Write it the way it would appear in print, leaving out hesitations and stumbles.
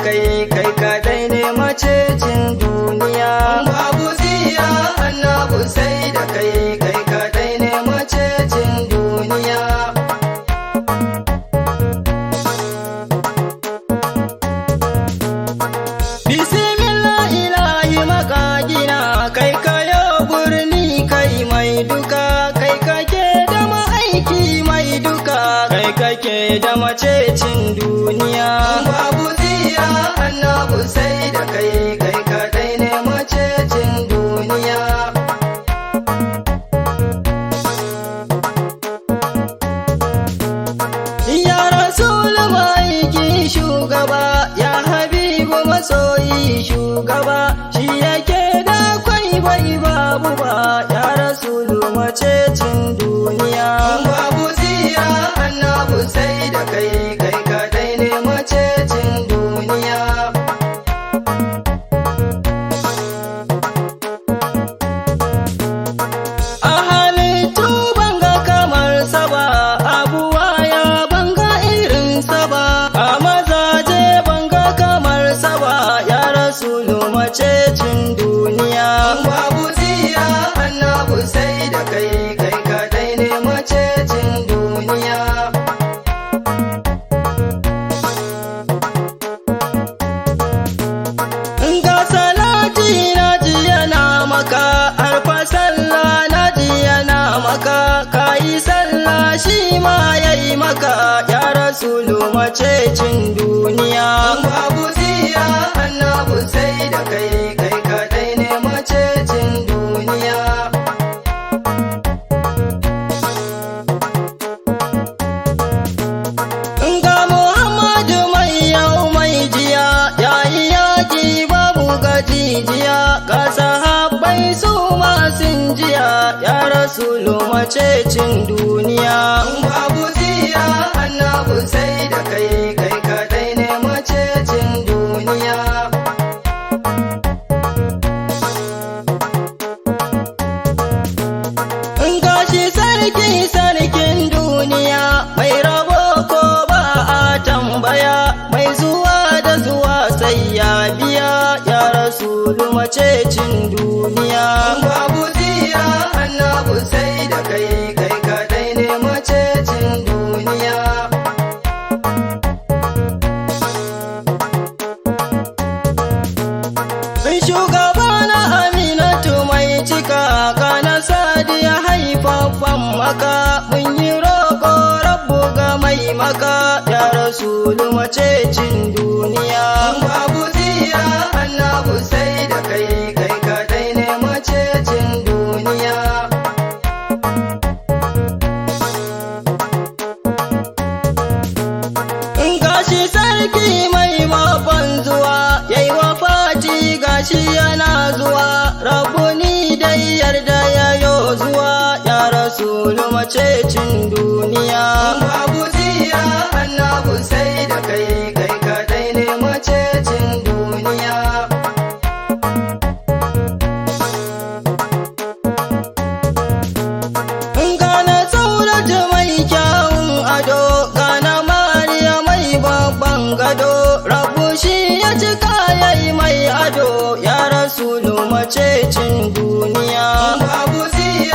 kai, kai kadai ne macecin duniya. Babu tsiya annabu sai da kai, kai kadai ne macecin duniya. Bismillah ilahi makagina, kai kayo birni kai mai duka, kai kake da ma'aiki mai duka, kai kake da macecin duniya. Babu tsiya annabu sai da kai, kai kadai ne macecin duniya. Ya Rasul ma'aiki shugaba, ya Habibu masoyi shugaba, shi yake da kwai bai babu ba, ya Rasulu macecin duniya. Babu tsiya annabu sai da kai, kai kadai ne macecin duniya. A halittu banga kamar saba, abuwa ya banga irin saba, a mazaje banga kamar saba, ya Rasulu macecin duniya. Babu tsiya annabu sai da kai, kai kadai ne macecin duniya. Ga salati na ji yana maka, harfa sallah na ji yana maka, kayi sallah shi ma yayi maka, ya Rasulu macecin duniya. Babu tsiya annabu sai da kai, kai kadai ne macecin duniya. Ga Muhammadu mai yau mai jiya, yayi yaki babu gajijiya, ga sahabbai su ma sun jiya, ya Rasulu macecin duniya. Babu tsiya annabu sai da kai, kai kadai ne macecin duniya. Gashi sarki sarkin duniya, mai rabo ko ba a tambaya, mai zuwa da zuwa sai ya biya, ya Rasulu macecin duniya. Babu tsiya annabu sai da kai, kai kadai ne macecin duniya. Shugaba na Aminatu mai cika, kana Sadiya haifaffan maka, mun yi roƙo Rabbu ga mai maka, ya Rasulu macecin duniya. Babu tsiya annabu sai da kai, kai kadai ne macecin duniya. Gashi sarki mai mafan zuwa, yayi wafati gashi yana zuwa, Rabbuni dai yarda yayo zuwa, ya Rasulu macecin duniya. Babu tsiya annabu sai da kai, kai kadai ne macecin duniya. Gana Sauratu mai kyawun ado, gana Mariya mai babban gado, Rabbu shi ya cika yayi mai ado, ya Rasulu macecin duniya. Babu tsiya